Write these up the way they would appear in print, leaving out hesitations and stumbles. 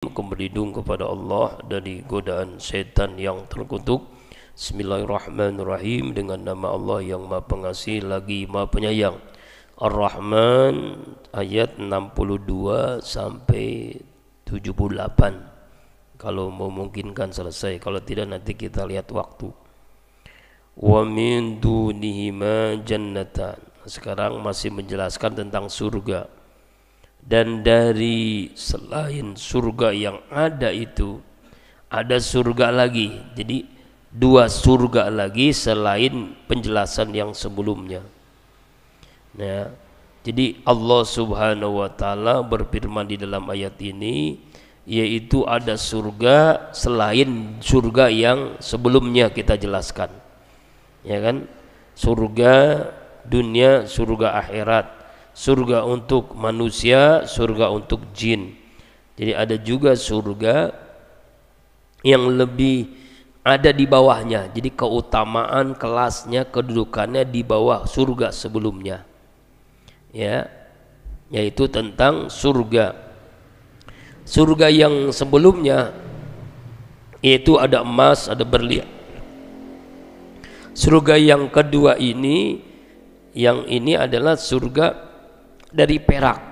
berlindung kepada Allah dari godaan setan yang terkutuk. Bismillahirrahmanirrahim. Dengan nama Allah yang Maha Pengasih lagi Maha Penyayang. Ar-Rahman ayat 62 sampai 78. Kalau memungkinkan selesai, kalau tidak nanti kita lihat waktu. Wa min dunihima jannatan. Sekarang masih menjelaskan tentang surga. Dan dari selain surga yang ada itu ada surga lagi. Jadi dua surga lagi selain penjelasan yang sebelumnya. Nah, jadi Allah Subhanahu wa taala berfirman di dalam ayat ini, yaitu ada surga selain surga yang sebelumnya kita jelaskan. Ya kan? Surga dunia, surga akhirat. Surga untuk manusia, surga untuk jin. Jadi ada juga surga yang lebih ada di bawahnya. Jadi keutamaan kelasnya, kedudukannya di bawah surga sebelumnya. Ya, yaitu tentang surga. Surga yang sebelumnya yaitu ada emas, ada berlian. Surga yang kedua ini, yang ini adalah surga dari perak.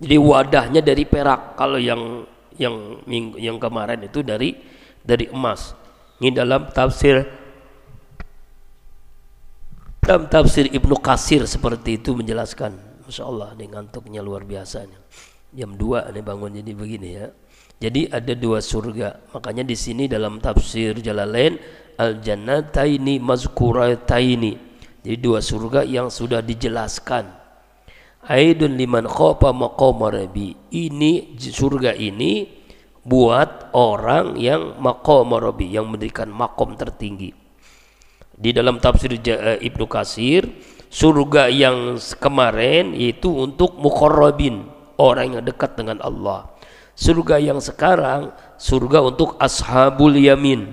Jadi wadahnya dari perak. Kalau yang kemarin itu dari emas. Ini dalam tafsir Ibnu Katsir seperti itu menjelaskan. Masya Allah, ini ngantuknya luar biasa. Jam 2 nih bangun jadi begini ya. Jadi ada dua surga. Makanya di sini dalam tafsir Jalalain, al-jannataini mazkurataini. Jadi dua surga yang sudah dijelaskan. Aidun liman khofa maqama rabbi. Ini surga ini buat orang yang maqama rabbi, yang mendirikan makom tertinggi. Di dalam tafsir Ibnu Katsir, surga yang kemarin yaitu untuk muqarrabin, orang yang dekat dengan Allah. Surga yang sekarang surga untuk ashabul yamin.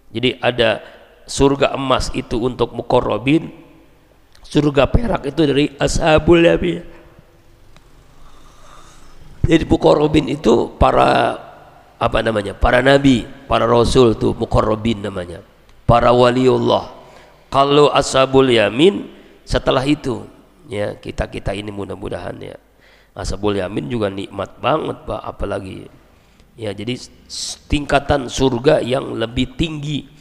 Jadi ada surga emas itu untuk muqarrabin, surga perak itu dari ashabul yamin. Jadi muqarrabin itu para para nabi, para rasul tuh muqarrabin namanya, para waliullah. Kalau ashabul yamin setelah itu ya, kita ini mudah-mudahan ya. Ashabul yamin juga nikmat banget Pak, apalagi ya. Jadi tingkatan surga yang lebih tinggi.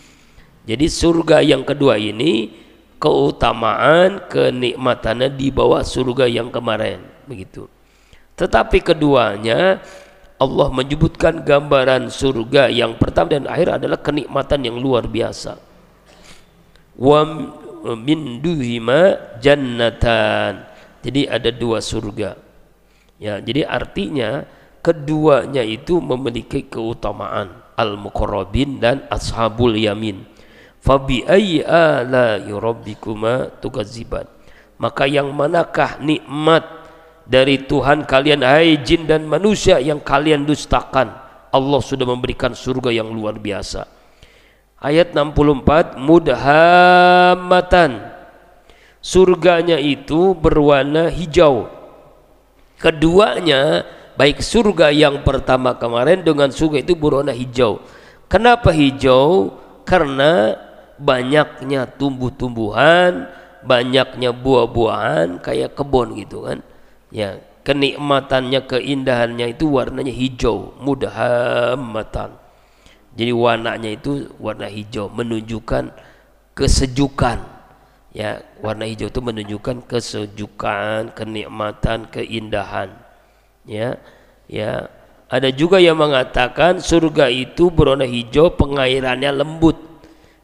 Jadi surga yang kedua ini keutamaan, kenikmatannya di bawah surga yang kemarin, begitu. Tetapi keduanya Allah menyebutkan gambaran surga yang pertama dan akhir adalah kenikmatan yang luar biasa. Wa min duhima jannatan. Jadi ada dua surga. Ya, jadi artinya keduanya itu memiliki keutamaan, al-muqarrabin dan ashabul yamin. Fabi ayyi ala'i rabbikuma tukadziban. Maka yang manakah nikmat dari Tuhan kalian, hai jin dan manusia, yang kalian dustakan? Allah sudah memberikan surga yang luar biasa. Ayat 64, mudhammatan. Surganya itu berwarna hijau. Keduanya, baik surga yang pertama kemarin dengan surga itu berwarna hijau. Kenapa hijau? Karena banyaknya tumbuh-tumbuhan, banyaknya buah-buahan, kayak kebun gitu kan ya. Kenikmatannya, keindahannya itu warnanya hijau, mudhammatan. Jadi warnanya itu warna hijau, menunjukkan kesejukan ya. Warna hijau itu menunjukkan kesejukan, kenikmatan, keindahan ya. Ya, ada juga yang mengatakan surga itu berwarna hijau, pengairannya lembut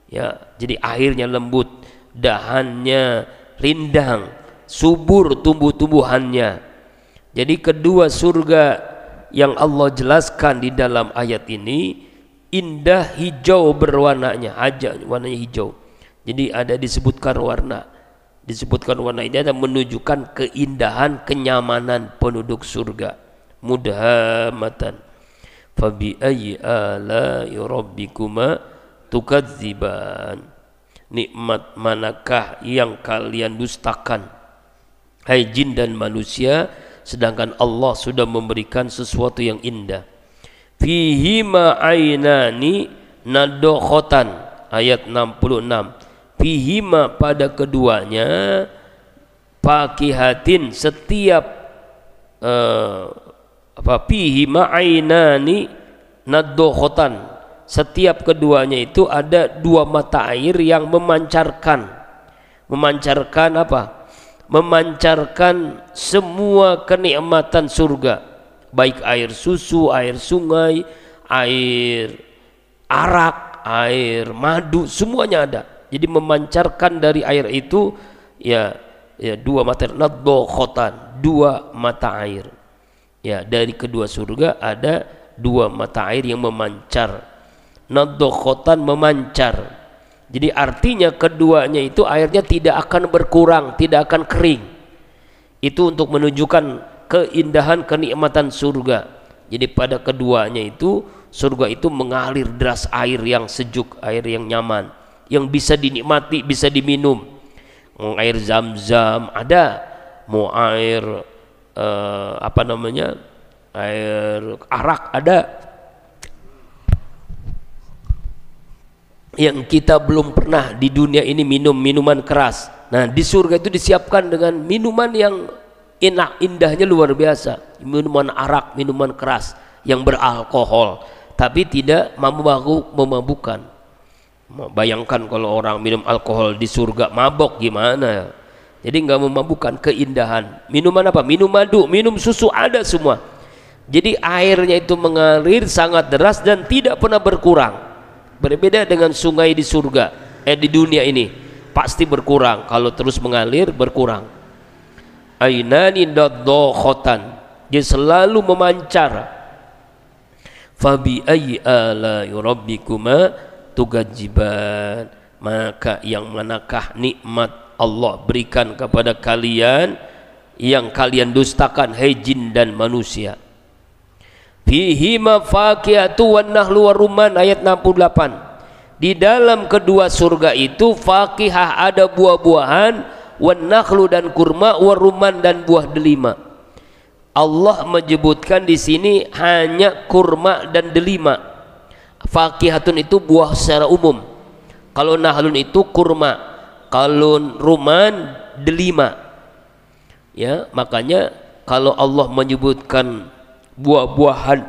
ya. Jadi airnya lembut, dahannya rindang, subur tumbuh-tumbuhannya. Jadi kedua surga yang Allah jelaskan di dalam ayat ini indah, hijau berwarnanya, warnanya hijau. Jadi ada disebutkan warna ini ada menunjukkan keindahan, kenyamanan penduduk surga. Mudhammatan. Fabi ayyi ala'i rabbikuma tukadziban. Nikmat manakah yang kalian dustakan, hai jin dan manusia? sedangkan Allah sudah memberikan sesuatu yang indah. Fihima ainani nadokhotan, ayat 66. Fihima, pada keduanya, fakihatin, setiap fihima ainani nadokhotan, setiap keduanya itu ada dua mata air yang memancarkan apa? Memancarkan semua kenikmatan surga, baik air susu, air sungai, air arak, air madu, semuanya ada. Jadi memancarkan dari air itu ya dua mata air, nadokhotan, dua mata air. Ya, dari kedua surga ada dua mata air yang memancar. Nadokhotan, memancar. Jadi artinya keduanya itu airnya tidak akan berkurang, tidak akan kering. Itu untuk menunjukkan keindahan kenikmatan surga. Jadi pada keduanya itu, surga itu mengalir deras air yang sejuk, air yang nyaman, yang bisa dinikmati, bisa diminum. Mau air zam-zam ada, mau air air arak ada. Yang kita belum pernah di dunia ini minum minuman keras. Nah, di surga itu disiapkan dengan minuman yang enak, indahnya luar biasa. Minuman arak, minuman keras yang beralkohol, tapi tidak memabukkan. Bayangkan kalau orang minum alkohol di surga mabok gimana? Jadi nggak memabukkan, keindahan. Minuman apa? Minum madu, minum susu, ada semua. Jadi airnya itu mengalir sangat deras dan tidak pernah berkurang. Berbeda dengan sungai di surga, di dunia ini pasti berkurang. Kalau terus mengalir berkurang. Ainani nadokhotan, dia selalu memancar. Fabi ayyi ala'i rabbikuma tugajiban, maka yang manakah nikmat Allah berikan kepada kalian yang kalian dustakan, hai jin dan manusia. Fihima fakihatu wan nahlu warumman, ayat 68. Di dalam kedua surga itu fakihah, ada buah-buahan, wan nahlu dan kurma, warumman dan buah delima. Allah menyebutkan di sini hanya kurma dan delima. Fakihatun itu buah secara umum. Kalau nahlun itu kurma, kalau rumman delima. Ya, makanya kalau Allah menyebutkan buah-buahan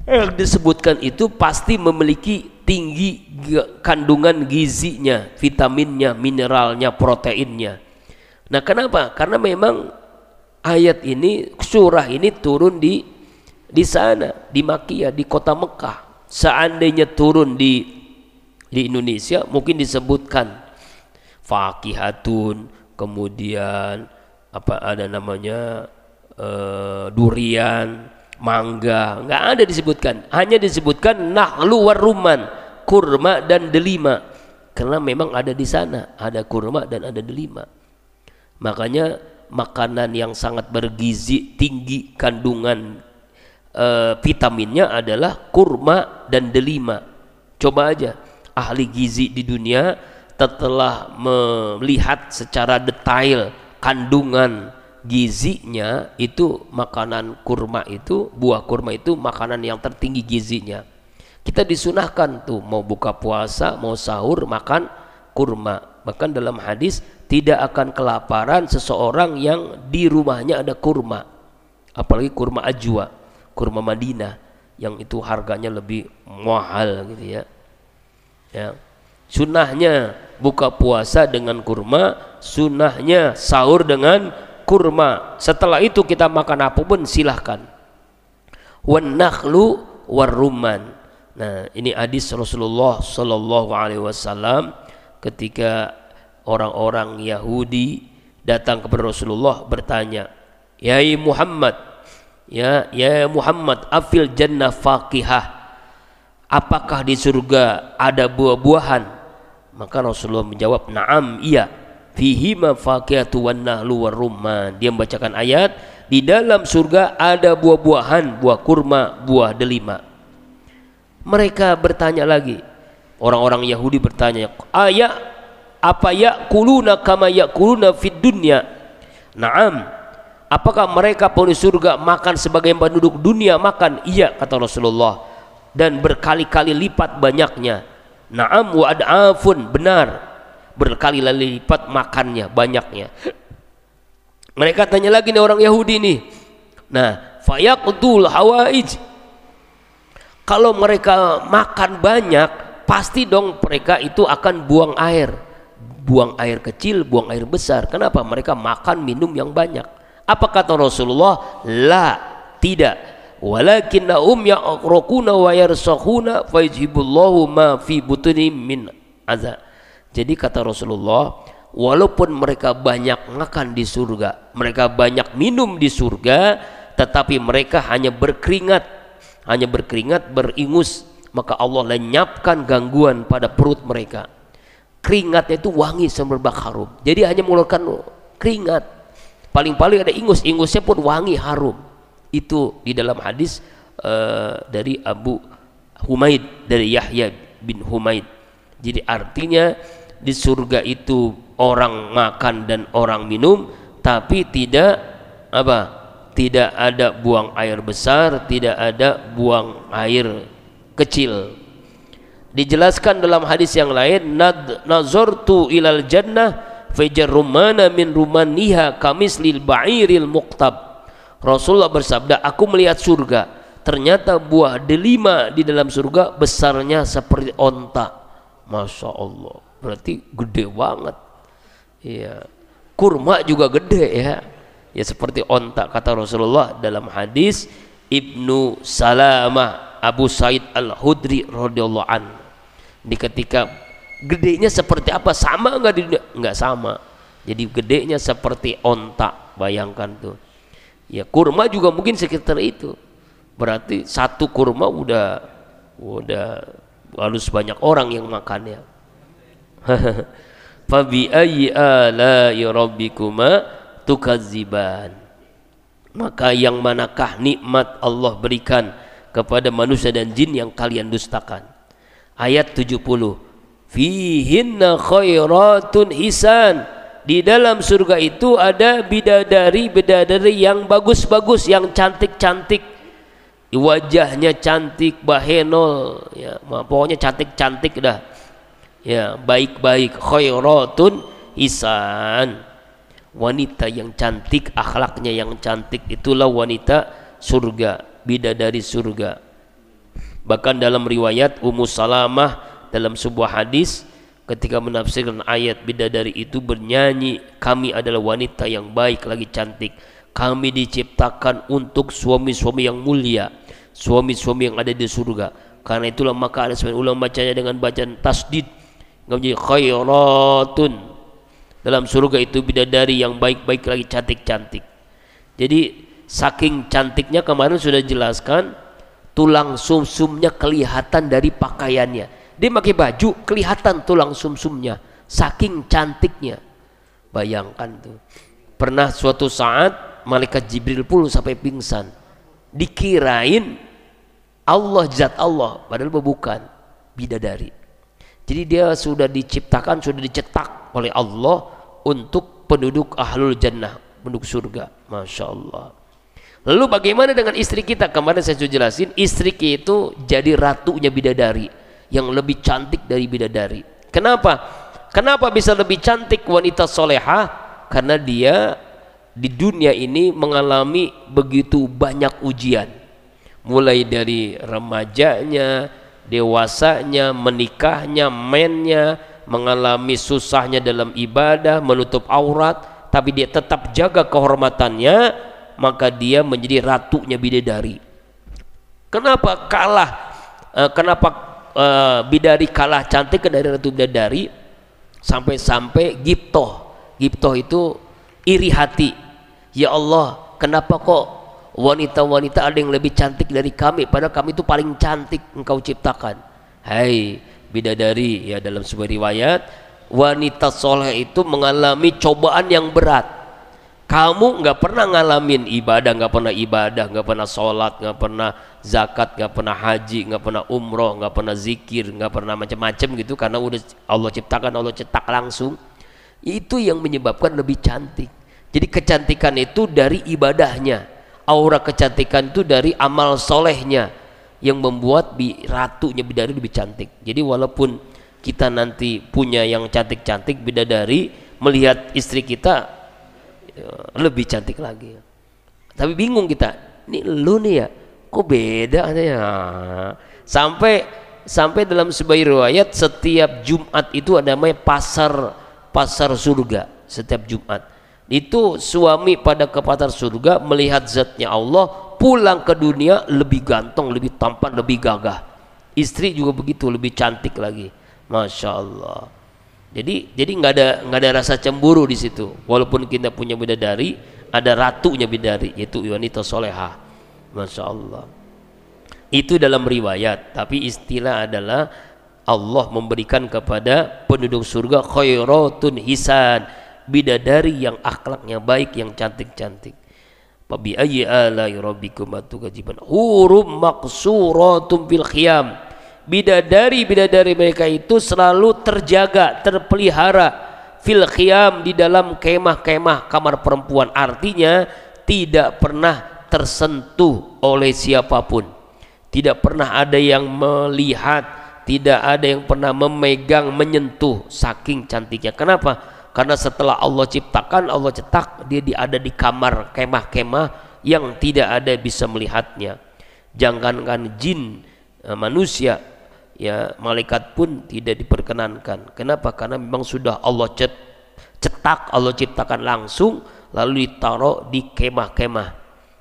yang disebutkan itu pasti memiliki tinggi kandungan gizinya, vitaminnya, mineralnya, proteinnya. Nah, kenapa? Karena memang ayat ini, surah ini turun di sana, di Makkiyah, di kota Mekah. Seandainya turun di Indonesia mungkin disebutkan fakihatun, kemudian apa ada namanya durian, mangga, nggak ada disebutkan, hanya disebutkan nahlu warumman, kurma dan delima, karena memang ada di sana, ada kurma dan ada delima. Makanya makanan yang sangat bergizi, tinggi kandungan vitaminnya adalah kurma dan delima. Coba aja ahli gizi di dunia setelah melihat secara detail kandungan gizinya, itu makanan kurma itu, buah kurma itu makanan yang tertinggi gizinya. Kita disunahkan tuh mau buka puasa, mau sahur makan kurma. Bahkan dalam hadis tidak akan kelaparan seseorang yang di rumahnya ada kurma, apalagi kurma ajwa, kurma Madinah yang itu harganya lebih mahal gitu ya. Ya. Sunnahnya buka puasa dengan kurma, sunnahnya sahur dengan kurma. Setelah itu kita makan apapun silahkan. Wan nakhlu warumman. Nah, ini hadis Rasulullah sallallahu alaihi wasallam ketika orang-orang Yahudi datang kepada Rasulullah bertanya, "Ya Muhammad, ya Muhammad, afil jannah faqihah." Apakah di surga ada buah-buahan? Maka Rasulullah menjawab, "Na'am, iya. Fihima faqihatu wan nahlu warumman." Dia membacakan ayat, di dalam surga ada buah-buahan, buah kurma, buah delima. Mereka bertanya lagi, orang-orang Yahudi bertanya, apa yakuluna kama yakuluna fid dunya? Naam. Apakah mereka penghuni surga makan sebagai penduduk dunia makan? Iya, kata Rasulullah, dan berkali-kali lipat banyaknya. Naam wa ad'afun, benar, berkali-kali lipat makannya, banyaknya. Mereka tanya lagi nih orang Yahudi nih. Nah, fayaqdul hawaij. Kalau mereka makan banyak, pasti dong mereka itu akan buang air. Buang air kecil, buang air besar. Kenapa? Mereka makan minum yang banyak. Apa kata Rasulullah? La, tidak. Walakinnahum ya'raquna wa yarsakhuna fayajibullahu ma fi butunihim min azab. Jadi kata Rasulullah, walaupun mereka banyak makan di surga, mereka banyak minum di surga, tetapi mereka hanya berkeringat, beringus, maka Allah lenyapkan gangguan pada perut mereka. Keringatnya itu wangi semerbak harum. Jadi hanya mengeluarkan keringat. Paling-paling ada ingusnya pun wangi harum. Itu di dalam hadis dari Abu Humaid, dari Yahya bin Humaid. Jadi artinya di surga itu orang makan dan orang minum, tapi tidak apa? Tidak ada buang air besar, tidak ada buang air kecil. Dijelaskan dalam hadis yang lain, nazartu ilal jannah fajarrumana min rumaniha kamislil ba'iril muqtab. Rasulullah bersabda, aku melihat surga, ternyata buah delima di dalam surga besarnya seperti onta. Masya Allah, berarti gede banget. Iya. Kurma juga gede ya. Ya seperti onta, kata Rasulullah dalam hadis Ibnu Salamah Abu Sa'id Al-Hudri radhiyallahu anhu. Di ketika gedenya seperti apa, sama enggak di dunia? Enggak sama. Jadi gedenya seperti onta, bayangkan tuh. Ya kurma juga mungkin sekitar itu. Berarti satu kurma udah harus banyak orang yang makannya. Fa bi ayyi ala'i rabbikuma tukadziban. Maka yang manakah nikmat Allah berikan kepada manusia dan jin yang kalian dustakan? Ayat 70. Fihinna khairatun hisan. Di dalam surga itu ada bidadari yang bagus-bagus, yang cantik-cantik, wajahnya cantik, bahenol ya, pokoknya cantik-cantik dah ya, baik-baik. Khairatun hisan, wanita yang cantik, akhlaknya yang cantik, itulah wanita surga, bidadari surga. Bahkan dalam riwayat Ummu Salamah dalam sebuah hadis ketika menafsirkan ayat bidadari itu bernyanyi, kami adalah wanita yang baik lagi cantik, kami diciptakan untuk suami-suami yang mulia, suami-suami yang ada di surga. Karena itulah maka ada sebagian ulama bacanya dengan bacaan tasdid, menjadi khairatun. Dalam surga itu bidadari yang baik-baik lagi cantik-cantik. Jadi saking cantiknya kemarin sudah jelaskan, tulang sumsumnya kelihatan dari pakaiannya. Dia pakai baju kelihatan tulang sumsumnya, saking cantiknya. Bayangkan tuh. Pernah suatu saat malaikat Jibril pun sampai pingsan, dikirain Allah, zat Allah, padahal bukan, bidadari. Jadi dia sudah diciptakan, sudah dicetak oleh Allah untuk penduduk ahlul jannah, penduduk surga. Masya Allah. Lalu bagaimana dengan istri kita? Kemarin saya sudah jelasin, istri kita itu jadi ratunya bidadari, yang lebih cantik dari bidadari. Kenapa? Kenapa bisa lebih cantik wanita solehah? Karena dia di dunia ini mengalami begitu banyak ujian, mulai dari remajanya, dewasanya, menikahnya, mennya, mengalami susahnya dalam ibadah, menutup aurat, tapi dia tetap jaga kehormatannya, maka dia menjadi ratunya bidadari. Kenapa kalah? Bidadari kalah cantik dari ratu bidadari? Sampai-sampai Giptoh itu iri hati. Ya Allah, kenapa kok wanita-wanita ada yang lebih cantik dari kami, padahal kami itu paling cantik engkau ciptakan. Hai bidadari, ya dalam sebuah riwayat, wanita soleh itu mengalami cobaan yang berat. Kamu nggak pernah ngalamin ibadah, nggak pernah sholat, nggak pernah zakat, nggak pernah haji, nggak pernah umroh, nggak pernah zikir, nggak pernah macam-macam gitu, karena udah Allah ciptakan, Allah cetak langsung. Itu yang menyebabkan lebih cantik. Jadi kecantikan itu dari ibadahnya, aura kecantikan itu dari amal solehnya yang membuat ratunya bidadari lebih cantik. Jadi walaupun kita nanti punya yang cantik-cantik, bidadari melihat istri kita lebih cantik lagi. Tapi bingung kita, ini lu nih ya, kok beda ya? Sampai dalam sebuah riwayat setiap Jumat itu ada namanya pasar surga. Setiap Jumat itu suami pada ke pasar surga melihat zatnya Allah, pulang ke dunia lebih ganteng, lebih tampan, lebih gagah. Istri juga begitu, lebih cantik lagi. Masya Allah. Jadi nggak ada rasa cemburu di situ. Walaupun kita punya bidadari, ada ratunya bidadari, yaitu wanita solehah. Masya Allah. Itu dalam riwayat, tapi istilah adalah Allah memberikan kepada penduduk surga khairatun hisan, bidadari yang akhlaknya baik, yang cantik-cantik. Fabi ayyi ala'i rabbikuma tukadziban hurum maqsuratun fil khiyam. Bidadari mereka itu selalu terjaga, terpelihara fil khiyam, di dalam kemah-kemah kamar perempuan. Artinya tidak pernah tersentuh oleh siapapun. Tidak pernah ada yang melihat, tidak ada yang pernah memegang, menyentuh, saking cantiknya. Kenapa? Karena setelah Allah ciptakan, Allah cetak, dia ada di kamar kemah-kemah yang tidak ada bisa melihatnya. Jangankan jin, manusia, ya malaikat pun tidak diperkenankan. Kenapa? Karena memang sudah Allah cetak, Allah ciptakan langsung, lalu ditaruh di kemah-kemah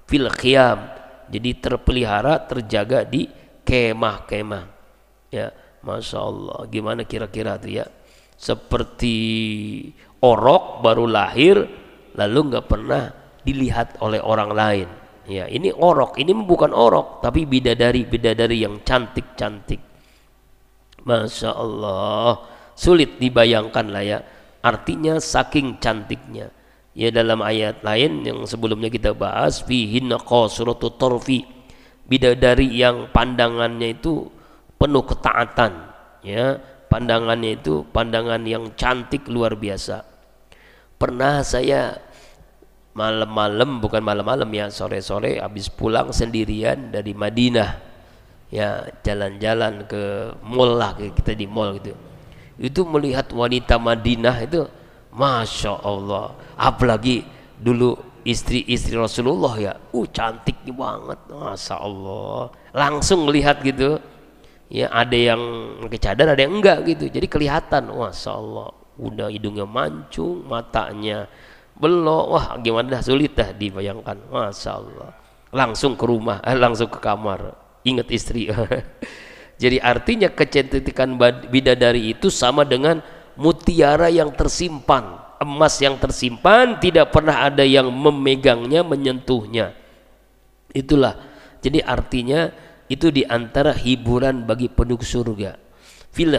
fil khiyam. Jadi terpelihara, terjaga di kemah-kemah. Ya, Masya Allah. Gimana kira-kira tuh ya? Seperti orok baru lahir, lalu nggak pernah dilihat oleh orang lain. Ya, ini orok. Ini bukan orok, tapi bidadari yang cantik-cantik. Masya Allah. Sulit dibayangkan lah ya. Artinya saking cantiknya. Ya, dalam ayat lain yang sebelumnya kita bahas, fihinna qasiratut tarfi, bidadari yang pandangannya itu penuh ketaatan, ya, pandangannya itu pandangan yang cantik luar biasa. Pernah saya malam-malam, bukan malam-malam ya, sore-sore habis pulang sendirian dari Madinah, ya, jalan-jalan ke mall lah, kita di mall gitu. Itu melihat wanita Madinah itu Masya Allah, apalagi dulu istri-istri Rasulullah ya, cantiknya banget, Masya Allah. Langsung melihat gitu, ya, ada yang pakai cadar, ada yang enggak gitu, jadi kelihatan, Masya Allah. Udah hidungnya mancung, matanya belok, wah gimana dah, sulit dah dibayangkan, Masya Allah. Langsung ke rumah, langsung ke kamar, ingat istri. Jadi artinya kecantikan bidadari itu sama dengan mutiara yang tersimpan, emas yang tersimpan, tidak pernah ada yang memegangnya, menyentuhnya. Itulah, jadi artinya itu diantara hiburan bagi penduduk surga. Fil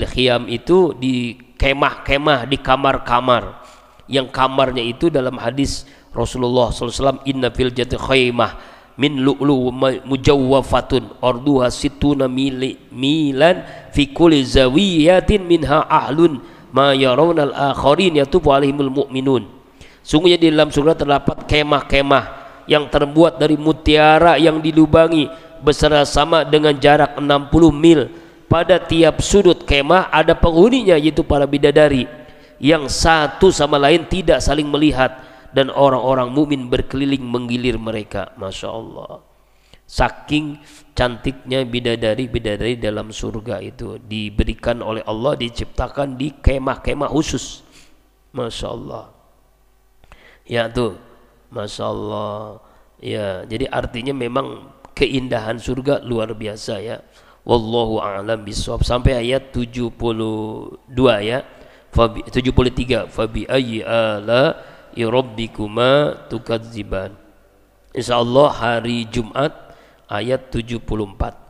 khiyam itu di kemah-kemah, di kamar-kamar. Yang kamarnya itu dalam hadis Rasulullah SAW, inna fil jannati khaymah min lu'lu mujawwafatun arduha situna milan fi kulli zawiyatin minha ahlun ma yarawna al-akharin yatufu alaihimul mu'minun. Sungguhnya di dalam surga terdapat kemah-kemah yang terbuat dari mutiara yang dilubangi bersama dengan jarak 60 mil. Pada tiap sudut kemah ada penghuninya, yaitu para bidadari yang satu sama lain tidak saling melihat, dan orang-orang mukmin berkeliling menggilir mereka. Masya Allah. Saking cantiknya bidadari dalam surga itu, diberikan oleh Allah, diciptakan di kemah-kemah khusus. Masya Allah. Ya tuh, Masya Allah. Ya, jadi artinya memang keindahan surga luar biasa ya. Wallahu a'lam bishawab. Sampai ayat 72 ya. 73. Fabi ayyi ala rabbikuma tukadziban. Insyaallah hari Jumat ayat 74.